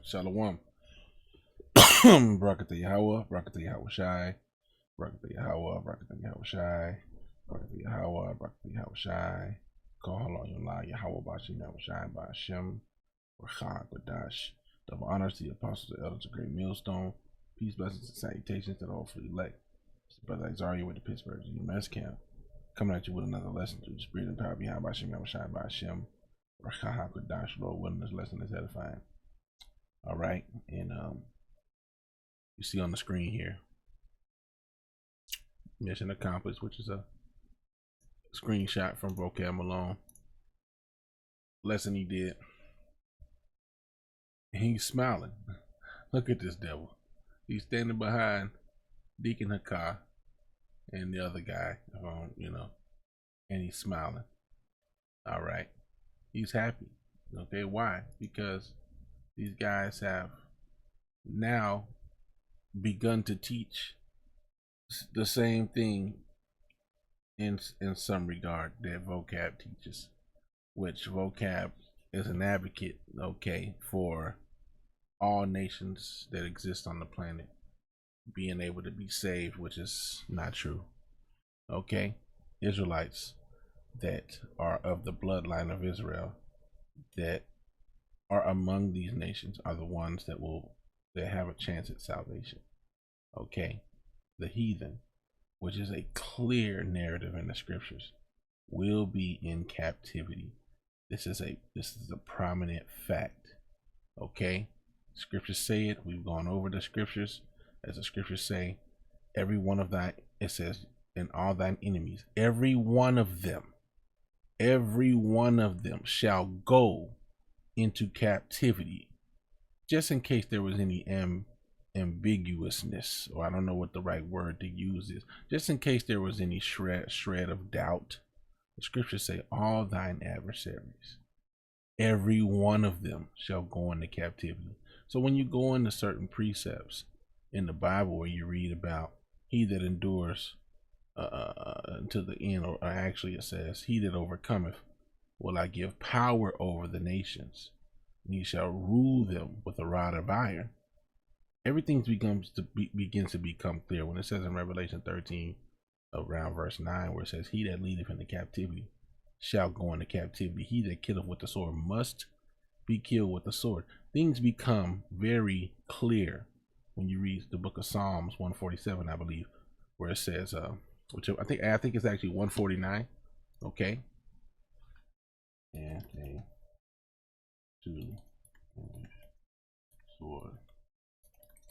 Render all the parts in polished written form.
Shalom. Brakata Yahweh, Brakata Yahweh Shai, Brakata Yahweh, Brakata Yahweh Shai, Brakata Yahweh, Brakata Yahweh Shai. Call on your lie, Yahweh Bashim Yahweh Shai, Ba'ashem, Rachah, Kodash. Double honors to the apostles and elders of Great Millstone. Peace, blessings, and salutations to all for the elect. It's Brother Xaria with the Pittsburgh UMS camp. Coming at you with another lesson through the spirit and power behind Bashim Yahweh Shai, Ba'ashem, Rachah, Kodash. Lord willing, this lesson is edifying. All right, and you see on the screen here, mission accomplished, which is a screenshot from Vocab Malone lesson he did. He's smiling. Look at this devil. He's standing behind Deacon Hakah and the other guy, and he's smiling. All right, he's happy. Okay, why? Because these guys have now begun to teach the same thing in some regard that Vocab teaches, which Vocab is an advocate, okay, for all nations that exist on the planet being able to be saved, which is not true. Okay, Israelites that are of the bloodline of Israel that are among these nations are the ones that have a chance at salvation. Okay, the heathen, which is a clear narrative in the scriptures, will be in captivity. This is a prominent fact. Okay, scriptures say it. We've gone over the scriptures. As the scriptures say, every one of thine, it says, and all thine enemies, every one of them shall go into captivity. Just in case there was any ambiguousness, or I don't know what the right word to use is, just in case there was any shred of doubt, the scriptures say, all thine adversaries, every one of them shall go into captivity. So when you go into certain precepts in the Bible where you read about he that endures to the end, or actually it says, he that overcometh will I give power over the nations, and he shall rule them with a rod of iron. Everything begins to become clear when it says in Revelation 13, around verse 9, where it says, he that leadeth into captivity shall go into captivity. He that killeth with the sword must be killed with the sword. Things become very clear when you read the book of Psalms 147, I believe, where it says, which I think it's actually 149. Okay, and a two sword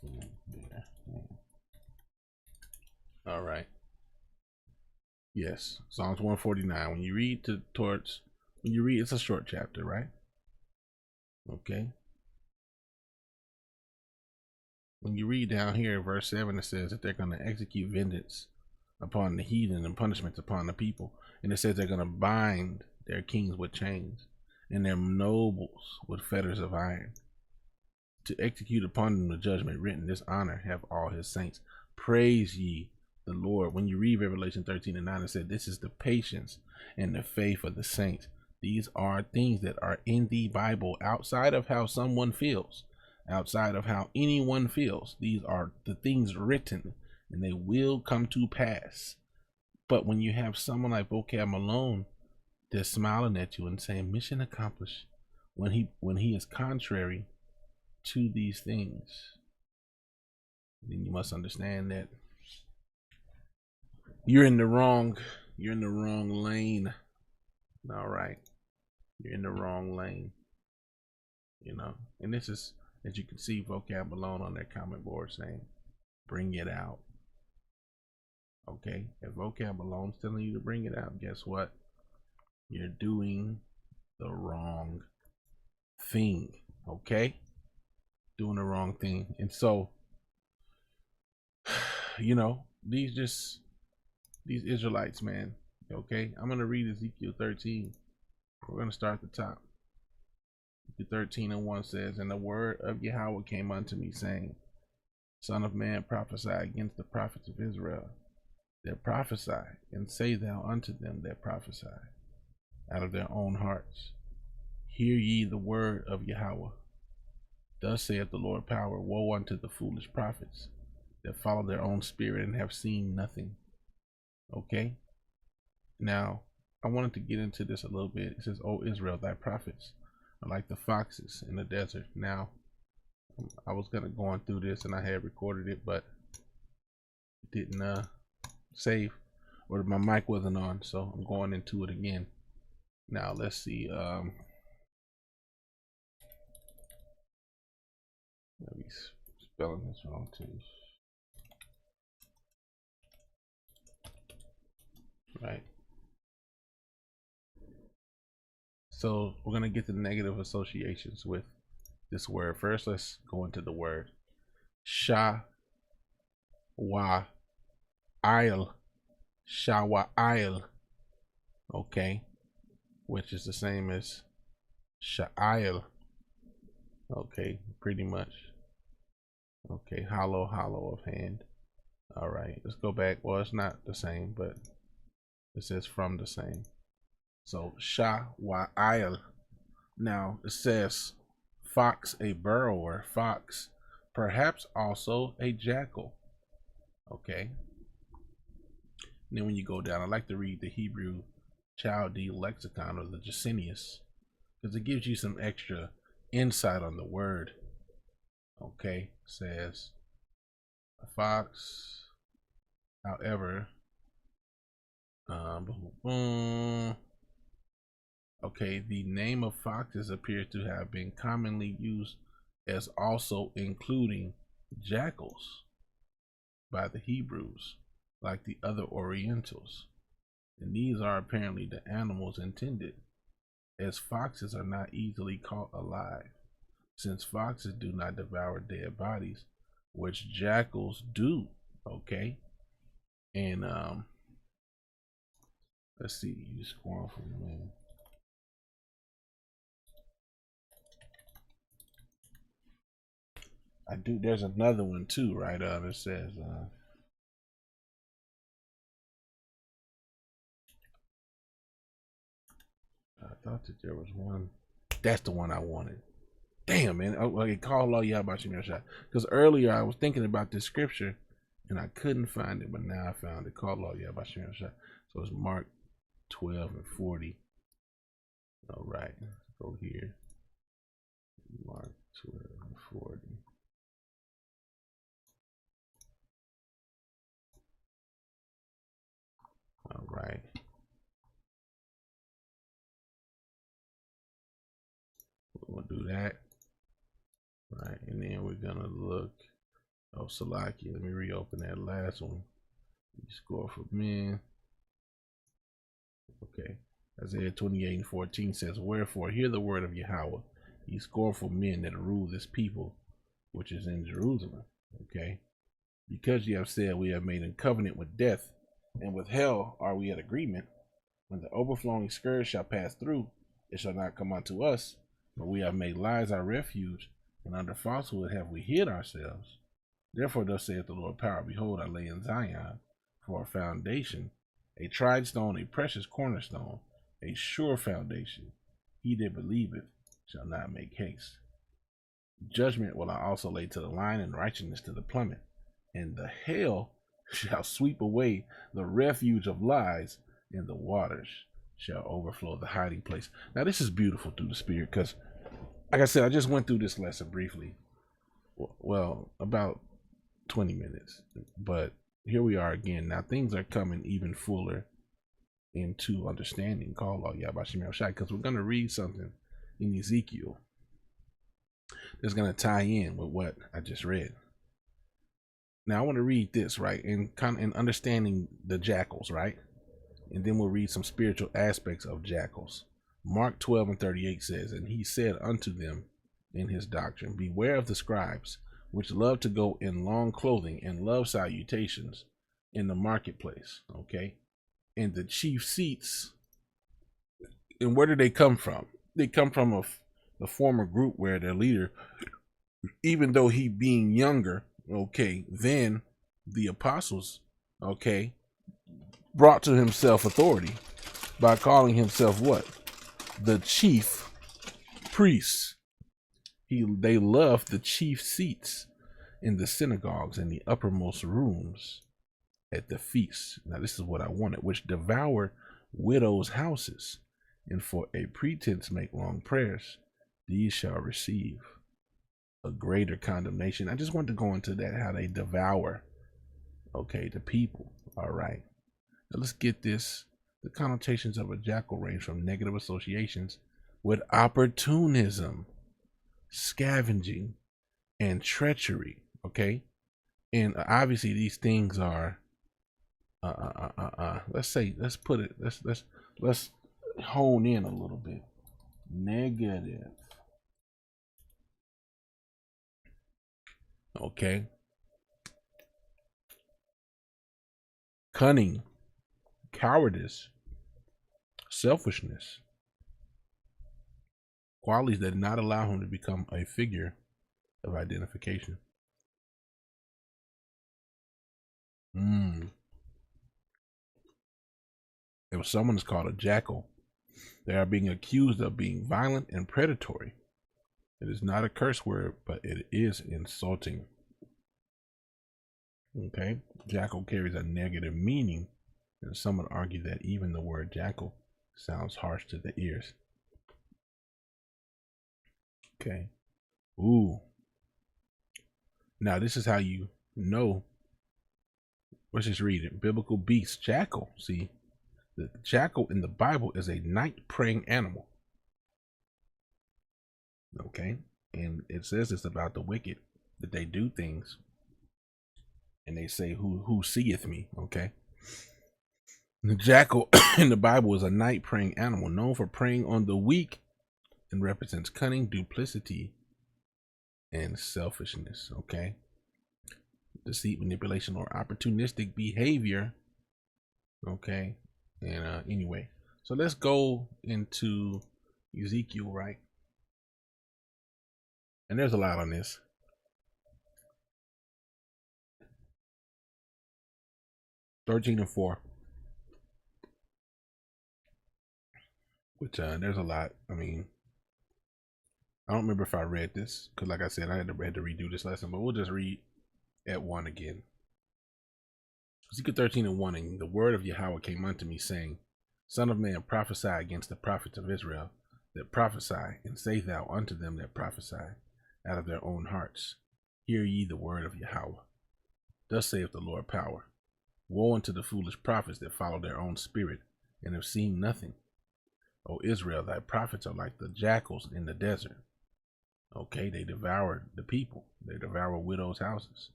in there. All right. Yes, Psalms 149. When you read it's a short chapter, right? Okay. When you read down here, verse 7, it says that they're going to execute vengeance upon the heathen and punishments upon the people. And it says they're going to bind their kings with chains and their nobles with fetters of iron, to execute upon them the judgment written. This honor have all his saints. Praise ye the Lord. When you read Revelation 13:9, it said, this is the patience and the faith of the saints. These are things that are in the Bible outside of how someone feels, outside of how anyone feels. These are the things written, and they will come to pass. But when you have someone like Vocab Malone that's smiling at you and saying mission accomplished, when he is contrary to these things, then you must understand that you're in the wrong lane. All right, you're in the wrong lane, and this is, as you can see, Vocab Malone on their comment board saying, bring it out. Okay, if Vocab Malone's telling you to bring it out, guess what? You're doing the wrong thing. Okay, doing the wrong thing. And so, these Israelites, man. Okay, I'm gonna read Ezekiel 13. We're gonna start at the top. Ezekiel 13:1 says, and the word of Yahweh came unto me, saying, Son of man, prophesy against the prophets of Israel that prophesy, and say thou unto them that prophesy out of their own hearts, hear ye the word of Yahweh. Thus saith the Lord power, woe unto the foolish prophets that follow their own spirit and have seen nothing. Okay. Now, I wanted to get into this a little bit. It says, O Israel, thy prophets are like the foxes in the desert. Now, I was going to go on through this and I had recorded it, but it didn't save, or my mic wasn't on, so I'm going into it again. Now, let's see. Maybe spelling this wrong too. Right. So we're going to get the negative associations with this word. First, let's go into the word. Shawa'il. Shawa'il. Okay. Which is the same as Sha'il. Okay, pretty much. Okay, hollow of hand. All right, let's go back. Well, it's not the same, but it says from the same. So Shawa'il. Now it says fox, a burrower, fox, perhaps also a jackal. Okay. And then when you go down, I like to read the Hebrew Chaldee lexicon, or the Jacinius, because it gives you some extra insight on the word. Okay, says a fox, however, okay, the name of foxes appears to have been commonly used as also including jackals by the Hebrews, like the other Orientals. And these are apparently the animals intended, as foxes are not easily caught alive, since foxes do not devour dead bodies, which jackals do. Okay. And let's see, you scornful man. I do, there's another one too, right? It says I thought that there was one. That's the one I wanted. Damn, man. Okay, call all y'all about your shot. Because earlier I was thinking about this scripture and I couldn't find it, but now I found it. Call all y'all about your shot. So it's Mark 12:40. All right, let's go here. Mark 12:40. All right. We'll do that. Right, and then we're gonna look. Oh, Salaki. Let me reopen that last one. You score for men. Okay. Isaiah 28:14 says, wherefore hear the word of Yahweh, ye scornful men that rule this people, which is in Jerusalem. Okay. Because ye have said, we have made a covenant with death, and with hell are we at agreement. When the overflowing scourge shall pass through, it shall not come unto us. But we have made lies our refuge, and under falsehood have we hid ourselves. Therefore thus saith the Lord power, behold, I lay in Zion for a foundation, a tried stone, a precious cornerstone, a sure foundation. He that believeth shall not make haste. Judgment will I also lay to the line, and righteousness to the plummet. And the hail shall sweep away the refuge of lies, and the waters shall overflow the hiding place. Now this is beautiful through the Spirit, because like I said, I just went through this lesson briefly. Well, about 20 minutes. But here we are again. Now things are coming even fuller into understanding. Call all Yabashim Shai, because we're going to read something in Ezekiel that's going to tie in with what I just read. Now I want to read this, right, and understanding the jackals, right? And then we'll read some spiritual aspects of jackals. Mark 12:38 says, and he said unto them in his doctrine, beware of the scribes, which love to go in long clothing and love salutations in the marketplace. Okay. And the chief seats. And where do they come from? They come from the former group where their leader, even though he being younger, okay, than the apostles, okay, brought to himself authority by calling himself what? The chief priest. They love the chief seats in the synagogues and the uppermost rooms at the feasts. Now this is what I wanted, which devour widows' houses, and for a pretense make long prayers. These shall receive a greater condemnation. I just want to go into that, how they devour, okay, the people. All right. Now let's get this. The connotations of a jackal range from negative associations with opportunism, scavenging, and treachery. Okay. And obviously these things are let's hone in a little bit. Negative. Okay. Cunning, cowardice, selfishness, qualities that did not allow him to become a figure of identification. If someone is called a jackal, they are being accused of being violent and predatory. It is not a curse word, but it is insulting. Okay, jackal carries a negative meaning, and some would argue that even the word jackal sounds harsh to the ears. Okay. Ooh. Now this is how you know. Let's just read it. Biblical beast, jackal. See, the jackal in the Bible is a night preying animal. Okay, and it says it's about the wicked, that they do things, and they say, "Who seeth me?" Okay. The jackal in the Bible is a night preying animal known for preying on the weak, and represents cunning, duplicity, and selfishness. Okay. Deceit, manipulation, or opportunistic behavior. Okay. And anyway, so let's go into Ezekiel, right? And there's a lot on this. (13 and 4). Which there's a lot. I mean, I don't remember if I read this, because like I said, I had to redo this lesson, but we'll just read at 1 again. Ezekiel 13 and 1, and the word of Yahweh came unto me, saying, Son of man, prophesy against the prophets of Israel that prophesy, and say thou unto them that prophesy out of their own hearts, Hear ye the word of Yahweh. Thus saith the Lord power. Woe unto the foolish prophets that follow their own spirit, and have seen nothing. O Israel, thy prophets are like the jackals in the desert. Okay, they devour the people. They devour widows' houses.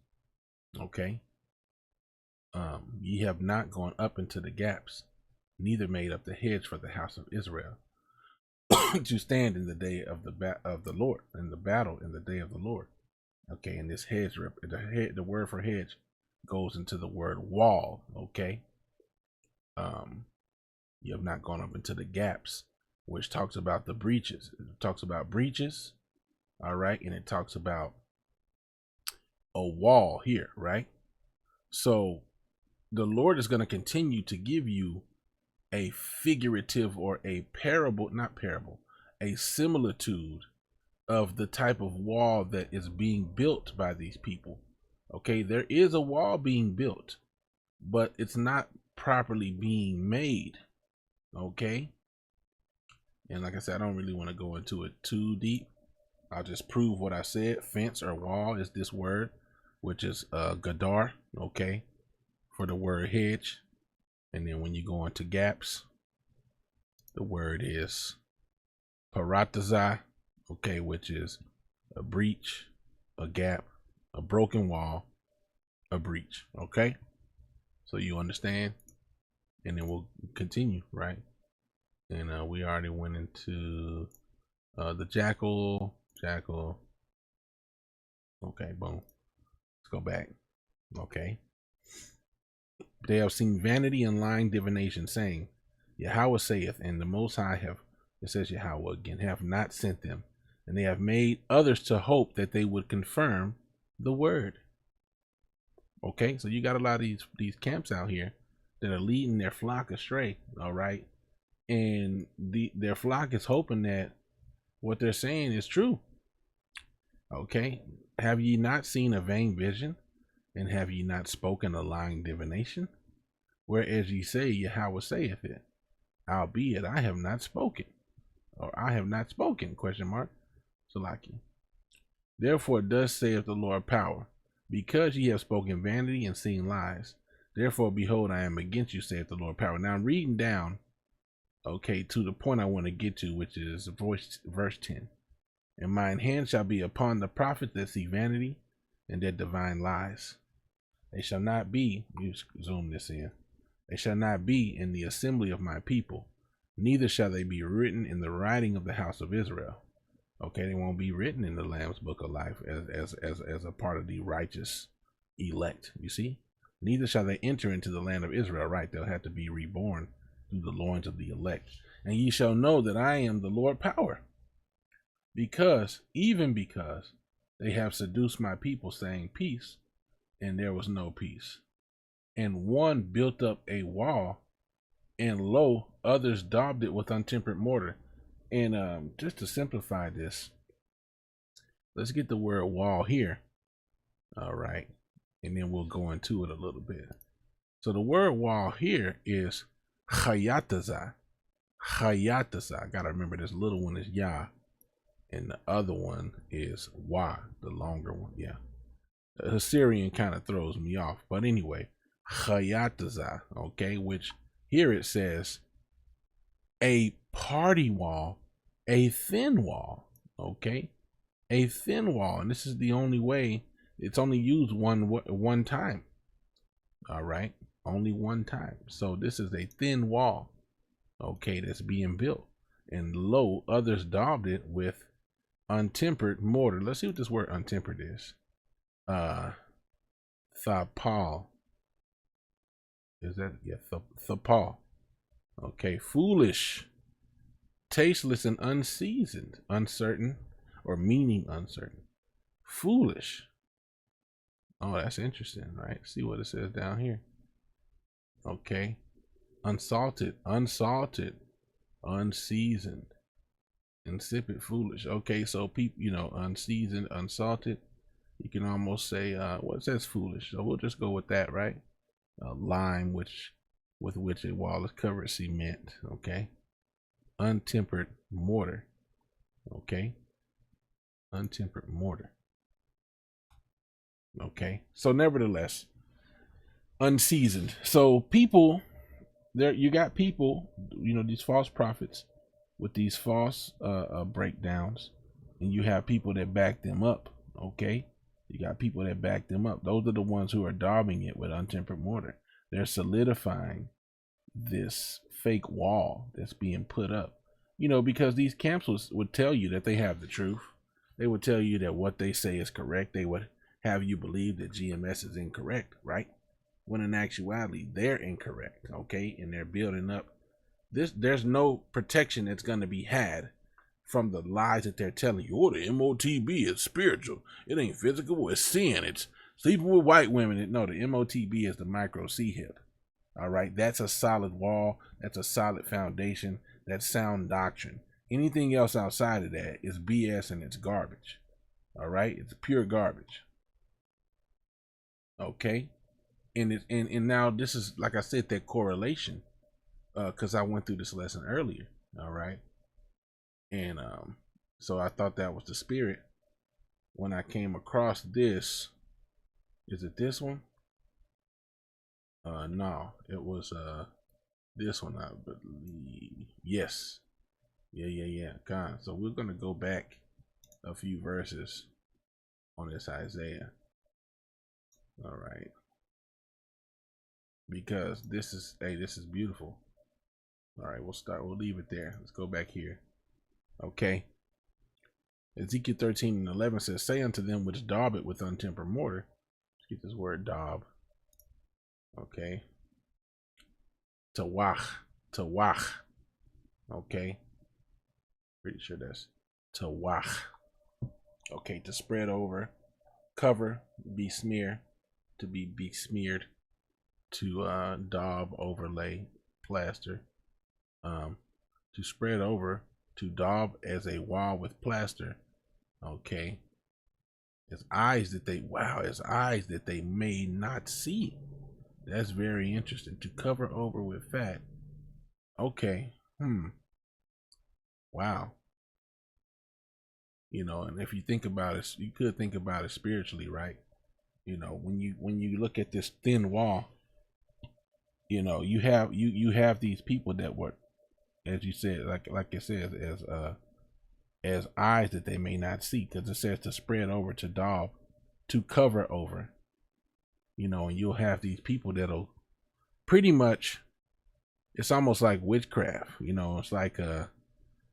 Okay. Ye have not gone up into the gaps, neither made up the hedge for the house of Israel, to stand in the day of the Lord, in the battle in the day of the Lord. Okay, and this hedge, the word for hedge goes into the word wall. Okay. You have not gone up into the gaps, which talks about the breaches. It talks about breaches. All right, and it talks about a wall here, right? So the Lord is going to continue to give you a figurative or a parable, not parable, a similitude of the type of wall that is being built by these people. Okay, there is a wall being built, but it's not properly being made. Okay, and like I said, I don't really want to go into it too deep. I'll just prove what I said. Fence or wall is this word, which is gadar, okay, for the word hedge. And then when you go into gaps, the word is paratazai, okay, which is a breach, a gap, a broken wall, a breach. Okay, so you understand. And then we'll continue, right? And we already went into the jackal. Okay, boom. Let's go back. Okay. They have seen vanity and lying divination, saying, Yahweh saith, and the Most High have, it says Yahweh again, have not sent them. And they have made others to hope that they would confirm the word. Okay, so you got a lot of these camps out here that are leading their flock astray. All right, and their flock is hoping that what they're saying is true. Okay. Have ye not seen a vain vision? And have ye not spoken a lying divination? Whereas ye say, Yahweh saith it, albeit I have not spoken, or I have not spoken, question mark, Salaki. Therefore thus saith the Lord power, because ye have spoken vanity and seen lies, therefore behold, I am against you, saith the Lord power. Now I'm reading down, okay, to the point I want to get to, which is verse 10. And mine hand shall be upon the prophets that see vanity and that divine lies. They shall not be, you zoom this in, they shall not be in the assembly of my people, neither shall they be written in the writing of the house of Israel. Okay, they won't be written in the Lamb's book of life as a part of the righteous elect. You see, neither shall they enter into the land of Israel. Right, they'll have to be reborn through the loins of the elect. And ye shall know that I am the Lord power, because they have seduced my people, saying peace, and there was no peace. And one built up a wall, and lo, others daubed it with untempered mortar. And just to simplify this, let's get the word wall here. All right. And then we'll go into it a little bit. So the word wall here is chayataza. Chayataza. Got to remember this little one is Yah, and the other one is Wa, the longer one. Yeah. The Assyrian kind of throws me off. But anyway, chayataza. Okay. Which here it says a party wall, a thin wall. Okay. A thin wall. And this is the only way. It's only used one time. All right. Only one time. So this is a thin wall. Okay. That's being built. And lo, others daubed it with untempered mortar. Let's see what this word untempered is. Thapal. Is that? Yeah. Thapal. Okay. Foolish, tasteless, and unseasoned, uncertain, or meaning uncertain. Foolish. Oh, that's interesting, right? See what it says down here. Okay. Unsalted, unseasoned, insipid, foolish. Okay, so people, unseasoned, unsalted. You can almost say, what says foolish? So we'll just go with that, right? Lime, with which a wall is covered, cement. Okay. Untempered mortar. Okay. Untempered mortar. Okay. So nevertheless, unseasoned. So people, there you got people, these false prophets with these false breakdowns, and you have people that back them up. Okay. You got people that back them up. Those are the ones who are daubing it with untempered mortar. They're solidifying this fake wall that's being put up, because these camps would tell you that they have the truth. They would tell you that what they say is correct. They would have you believe that GMS is incorrect, right? When in actuality, they're incorrect, okay? And they're building up this. There's no protection that's going to be had from the lies that they're telling you. Oh, the MOTB is spiritual. It ain't physical. It's sin. It's sleeping with white women. No, the MOTB is the micro C hip. All right, that's a solid wall. That's a solid foundation. That's sound doctrine. Anything else outside of that is BS and it's garbage. All right, it's pure garbage. Okay, and now this is, like I said, that correlation, because I went through this lesson earlier. All right, and so I thought that was the spirit when I came across this. Is it this one? No, it was this one, I believe. Yes. Yeah. So we're gonna go back a few verses on this Isaiah. All right. Because this is beautiful. All right, we'll leave it there. Let's go back here. Okay. Ezekiel 13:11 says, say unto them which daub it with untempered mortar. Let's get this word daub. Okay. Tawach. Okay. Pretty sure that's tawach. Okay, to spread over, cover, be smear, to be besmeared, to daub, overlay, plaster, to spread over, to daub as a wall with plaster. Okay. As eyes that they, wow, as eyes that they may not see. That's very interesting. To cover over with fat. Okay. Wow. And if you think about it, you could think about it spiritually, right? When you look at this thin wall, you have these people that were, as you said, like it says, as eyes that they may not see, because it says to spread over, to daub, to cover over. And you'll have these people that'll pretty much, it's almost like witchcraft. It's like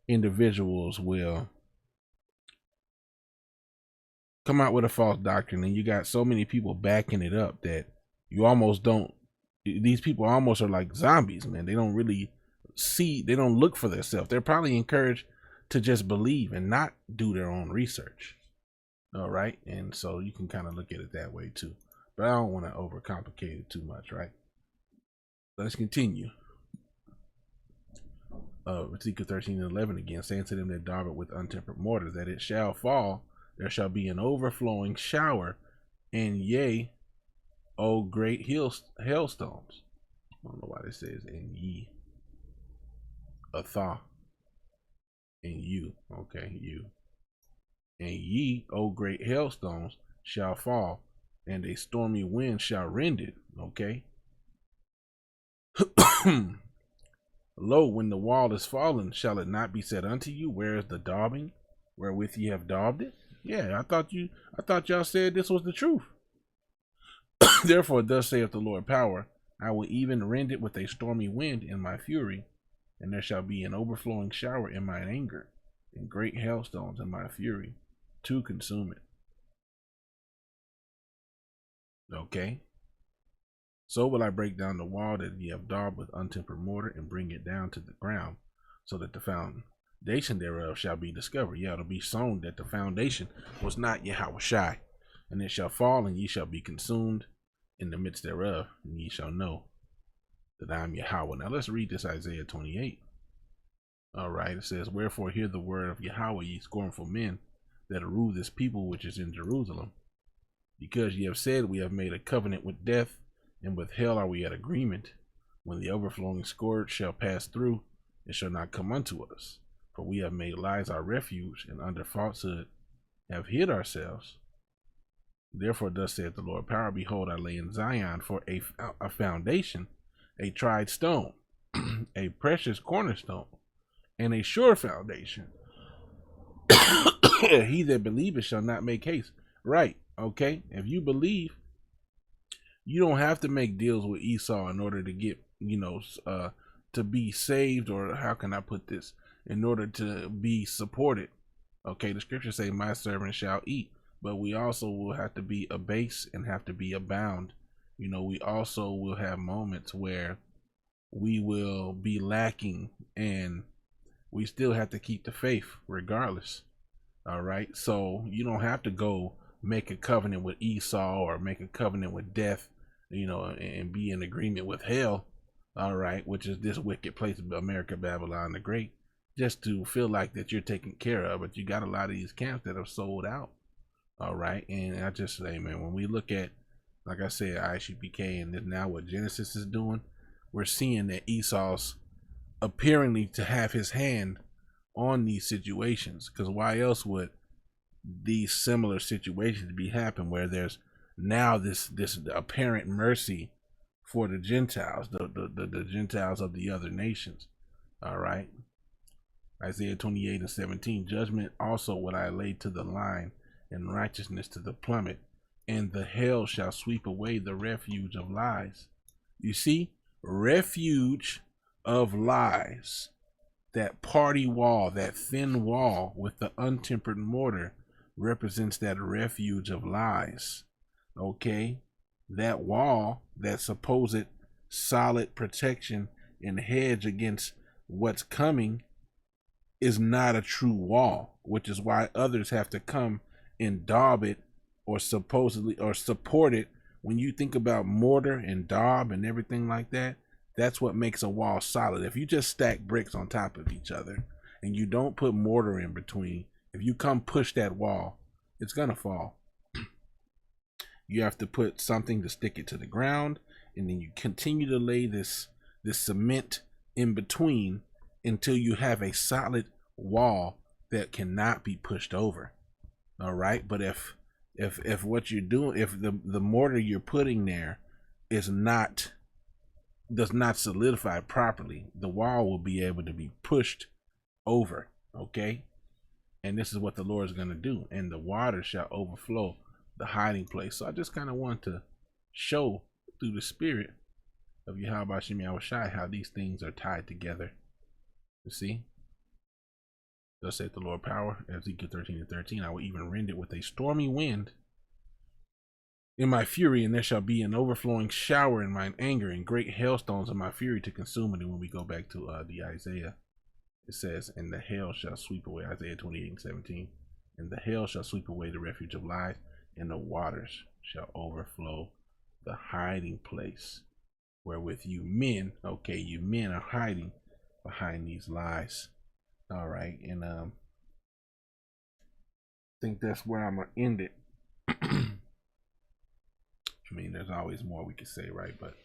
individuals will come out with a false doctrine, and you got so many people backing it up that you almost don't, these people almost are like zombies, man. They don't really see, they don't look for themselves. They're probably encouraged to just believe and not do their own research. All right. And so you can kind of look at it that way too. But I don't want to overcomplicate it too much, right? Let's continue. Ezekiel 13:11 again, saying to them that daub it with untempered mortar, that it shall fall, there shall be an overflowing shower, and yea, O great hailstones. I don't know why this says and ye. A thaw. And you. Okay, you. And ye, O great hailstones, shall fall, and a stormy wind shall rend it. Okay. Lo, when the wall is fallen, shall it not be said unto you, where is the daubing, wherewith ye have daubed it? Yeah, I thought y'all said this was the truth. Therefore, thus saith the Lord power, I will even rend it with a stormy wind in my fury, and there shall be an overflowing shower in mine anger, and great hailstones in my fury, to consume it. Okay. So will I break down the wall that ye have daubed with untempered mortar, and bring it down to the ground, so that the foundation thereof shall be discovered. Yeah, it'll be shown that the foundation was not Yahushai. And it shall fall, and ye shall be consumed in the midst thereof, and ye shall know that I am Yahweh. Now let's read this Isaiah 28. All right, it says, wherefore hear the word of Yahweh, ye scornful men that rule this people which is in Jerusalem. Because ye have said, we have made a covenant with death, and with hell are we at agreement. When the overflowing scourge shall pass through, it shall not come unto us. For we have made lies our refuge, and under falsehood have hid ourselves. Therefore thus saith the Lord power, behold, I lay in Zion for a foundation, a tried stone, a precious cornerstone, and a sure foundation. He that believeth shall not make haste. Right, okay? If you believe, you don't have to make deals with Esau in order to get, to be saved, or how can I put this? In order to be supported. Okay, the scriptures say, my servant shall eat. But we also will have to be abased and have to be abound. We also will have moments where we will be lacking, and we still have to keep the faith regardless. All right. So you don't have to go make a covenant with Esau or make a covenant with death, and be in agreement with hell. All right. Which is this wicked place of America, Babylon the Great, just to feel like that you're taken care of. But you got a lot of these camps that have sold out. All right. And I just say, man, when we look at, like I said, ICPK, and now what Genesis is doing, we're seeing that Esau's appearingly to have his hand on these situations. Because why else would these similar situations be happen where there's now this apparent mercy for the Gentiles, the Gentiles of the other nations? All right. Isaiah 28:17, judgment also would I lay to the line, and righteousness to the plummet, and the hell shall sweep away the refuge of lies. You see, refuge of lies. That party wall, that thin wall with the untempered mortar, represents that refuge of lies. Okay, that wall, that supposed solid protection and hedge against what's coming, is not a true wall, which is why others have to come and daub it, or supposedly, or support it. When you think about mortar and daub and everything like that, that's what makes a wall solid. If you just stack bricks on top of each other and you don't put mortar in between, if you come push that wall, it's gonna fall. you have to put something to stick it to the ground, and then you continue to lay this cement in between until you have a solid wall that cannot be pushed over. All right, but if what you're doing, if the mortar you're putting there does not solidify properly, the wall will be able to be pushed over. Okay, and this is what the Lord is going to do, and the water shall overflow the hiding place. So I just kind of want to show through the spirit of Yahweh Shem Yahushai how these things are tied together. You see, thus saith the Lord power, Ezekiel 13:13, I will even rend it with a stormy wind in my fury, and there shall be an overflowing shower in mine anger, and great hailstones in my fury to consume it. And when we go back to the Isaiah, it says, and the hail shall sweep away, Isaiah 28:17, and the hail shall sweep away the refuge of lies, and the waters shall overflow the hiding place wherewith you men, okay, you men are hiding behind these lies. All right, and I think that's where I'm gonna end it. I mean, there's always more we could say, right? But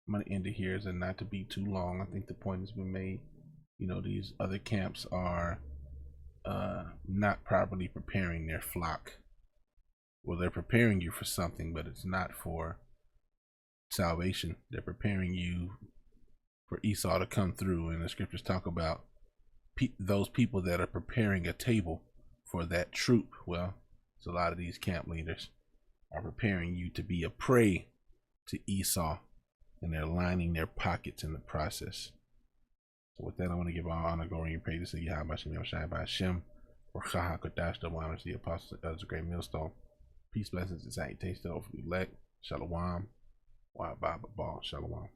I'm gonna end it here, as and not to be too long. I think the point has been made. You know, these other camps are not properly preparing their flock. Well, they're preparing you for something, but it's not for salvation. They're preparing you for Esau to come through, and the scriptures talk about those people that are preparing a table for that troop. Well, it's a lot of these camp leaders are preparing you to be a prey to Esau, and they're lining their pockets in the process. So with that, I want to give all honor, glory, and praise to Yahweh Shem Yahushai by Hashem, or Chaha Kodash, the honor to the apostle of the great millstone. Peace, blessings, and salutations to the elect. Shalom. Wa ba ba ba. Shalom.